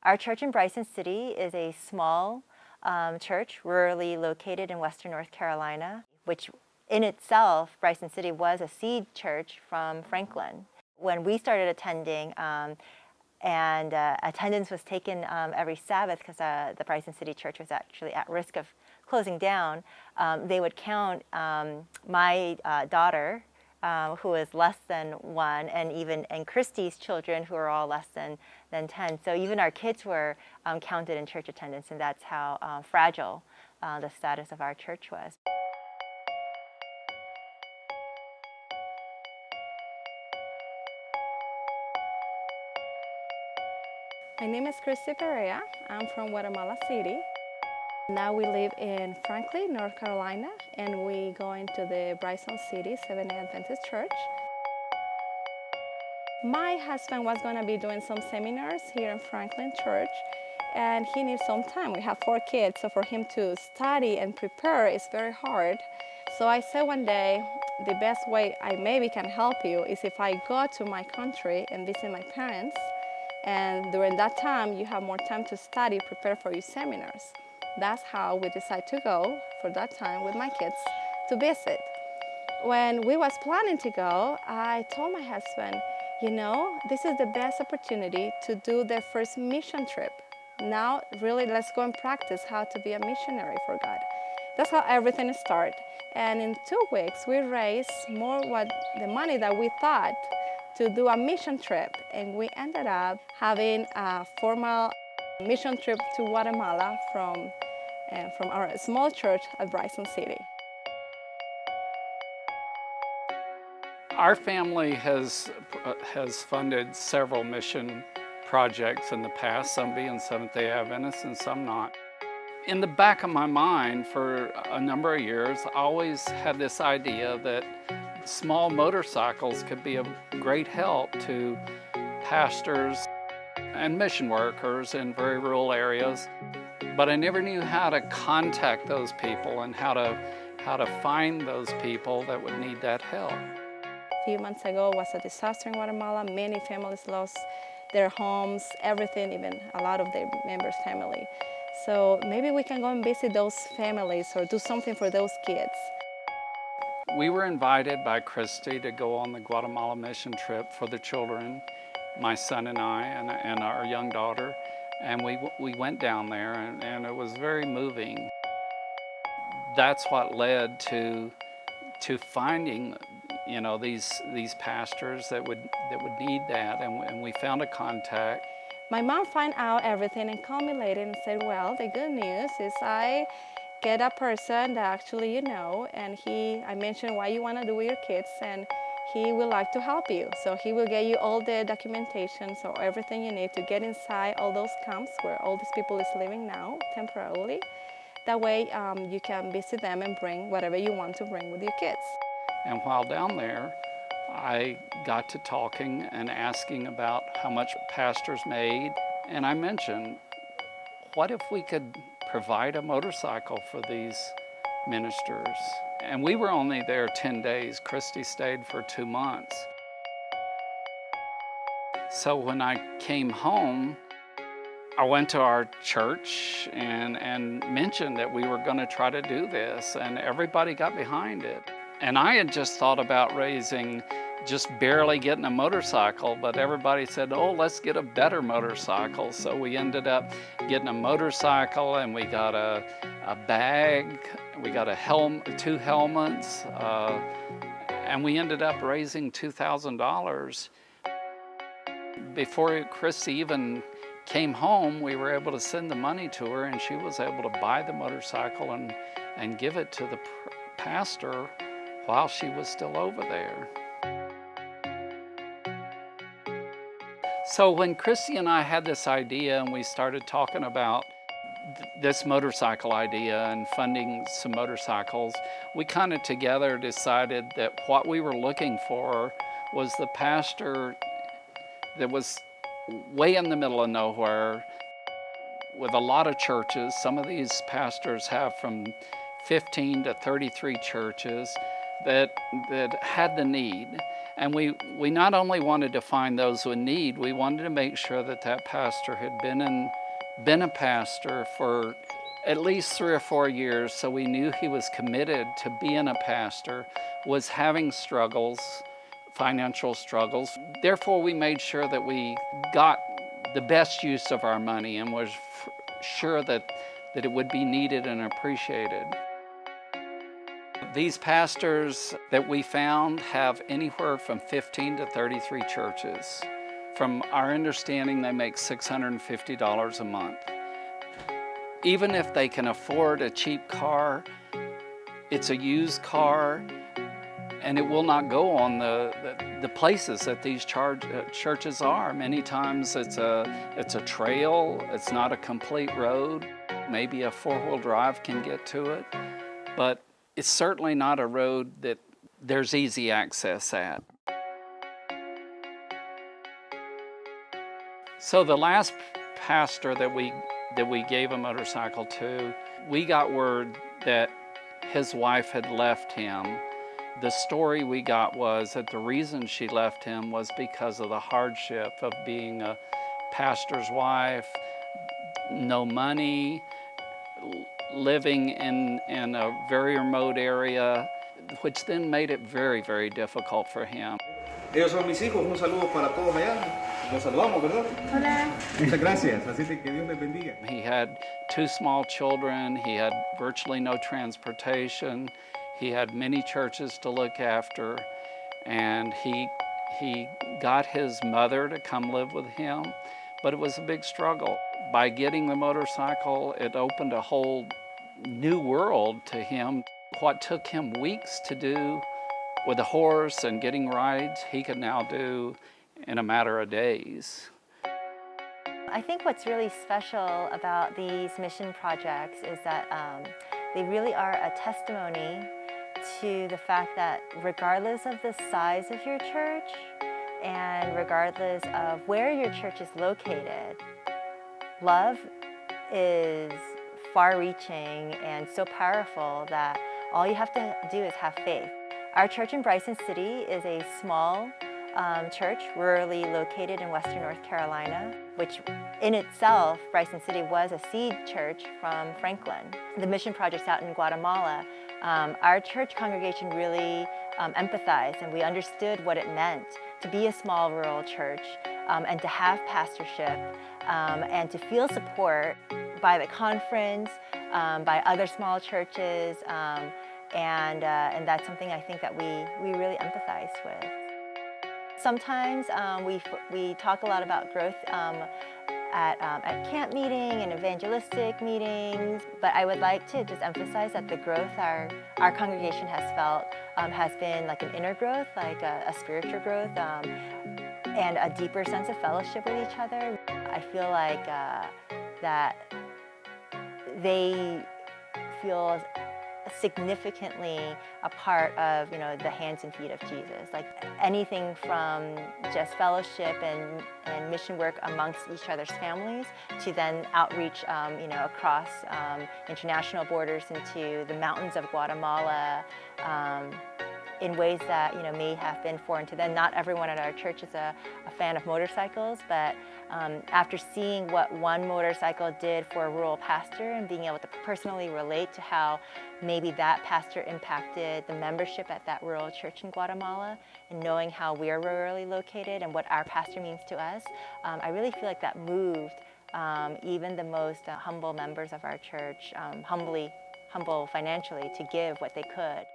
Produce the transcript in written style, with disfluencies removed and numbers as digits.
Our church in Bryson City is a small church, rurally located in western North Carolina, which in itself, Bryson City was a seed church from Franklin. When we started attending, and attendance was taken every Sabbath because the Bryson City Church was actually at risk of closing down, they would count my daughter, who is less than 1, and Christy's children, who are all less than 10. So even our kids were counted in church attendance, and that's how fragile the status of our church was. My name is Christy Perea. I'm from Guatemala City. Now we live in Franklin, North Carolina, and we go into the Bryson City Seventh-day Adventist Church. My husband was going to be doing some seminars here in Franklin Church, and he needs some time. We have 4 kids, so for him to study and prepare is very hard. So I said one day, the best way I maybe can help you is if I go to my country and visit my parents, and during that time, you have more time to study, prepare for your seminars. That's how we decided to go for that time with my kids to visit. When we was planning to go, I told my husband, you know, this is the best opportunity to do their first mission trip. Now, really, let's go and practice how to be a missionary for God. That's how everything started. And in 2 weeks, we raised more the money that we thought to do a mission trip, and we ended up having a formal mission trip to Guatemala from our small church at Bryson City. Our family has funded several mission projects in the past, some being Seventh-day Adventists and some not. In the back of my mind for a number of years, I always had this idea that small motorcycles could be a great help to pastors and mission workers in very rural areas, but I never knew how to contact those people and how to find those people that would need that help. A few months ago was a disaster in Guatemala. Many families lost their homes, everything, even a lot of their members' family. So maybe we can go and visit those families or do something for those kids. We were invited by Christy to go on the Guatemala mission trip for the children, my son and I, and our young daughter, and we went down there, and it was very moving. That's what led to finding, you know, these pastors that would need that, and we found a contact. My mom found out everything and called me later and said, well, the good news is I get a person that actually you know, and I mentioned what you want to do with your kids, and he would like to help you. So he will get you all the documentation, so everything you need to get inside all those camps where all these people is living now temporarily. That way you can visit them and bring whatever you want to bring with your kids. And while down there, I got to talking and asking about how much pastors made, and I mentioned, what if we could provide a motorcycle for these ministers? And we were only there 10 days. Christy stayed for 2 months. So when I came home, I went to our church and mentioned that we were going to try to do this, and everybody got behind it. And I had just thought about just barely getting a motorcycle, but everybody said, oh, let's get a better motorcycle. So we ended up getting a motorcycle, and we got a bag, we got 2 helmets, and we ended up raising $2,000. Before Christy even came home, we were able to send the money to her, and she was able to buy the motorcycle and give it to the pastor while she was still over there. So when Christy and I had this idea and we started talking about this motorcycle idea and funding some motorcycles, we kind of together decided that what we were looking for was the pastor that was way in the middle of nowhere with a lot of churches. Some of these pastors have from 15 to 33 churches. that had the need. And we not only wanted to find those with need, we wanted to make sure that that pastor had been a pastor for at least 3 or 4 years, so we knew he was committed to being a pastor, was having struggles, financial struggles. Therefore, we made sure that we got the best use of our money and was sure that it would be needed and appreciated. These pastors that we found have anywhere from 15 to 33 churches. From our understanding, they make $650 a month. Even if they can afford a cheap car, it's a used car, and it will not go on the places that these churches are. Many times it's a trail, it's not a complete road. Maybe a four-wheel drive can get to it, but it's certainly not a road that there's easy access at. So the last pastor that we gave a motorcycle to, we got word that his wife had left him. The story we got was that the reason she left him was because of the hardship of being a pastor's wife, no money, living in a very remote area, which then made it very, very difficult for him. Ellos son mis hijos, un saludo para todos allá. Los saludamos, ¿verdad? Hola. Muchas gracias, así que Dios les bendiga. He had 2 small children, he had virtually no transportation, he had many churches to look after, and he got his mother to come live with him, but it was a big struggle. By getting the motorcycle, it opened a whole new world to him. What took him weeks to do with a horse and getting rides, he could now do in a matter of days. I think what's really special about these mission projects is that they really are a testimony to the fact that regardless of the size of your church and regardless of where your church is located, love is far-reaching and so powerful that all you have to do is have faith. Our church in Bryson City is a small church rurally located in western North Carolina, which in itself, Bryson City was a seed church from Franklin. The mission projects out in Guatemala, our church congregation really empathized, and we understood what it meant to be a small rural church and to have pastorship and to feel support by the conference, by other small churches, and that's something I think that we really empathized with. Sometimes we talk a lot about growth at camp meeting and evangelistic meetings, but I would like to just emphasize that the growth our congregation has felt has been like an inner growth, like a spiritual growth, and a deeper sense of fellowship with each other. I feel like that they feel significantly a part of, the hands and feet of Jesus. Like anything from just fellowship and mission work amongst each other's families to then outreach, across international borders into the mountains of Guatemala in ways that, may have been foreign to them. Not everyone at our church is a fan of motorcycles, but after seeing what one motorcycle did for a rural pastor and being able to personally relate to how maybe that pastor impacted the membership at that rural church in Guatemala, and knowing how we're rurally located and what our pastor means to us, I really feel like that moved even the most humble members of our church, humble financially, to give what they could.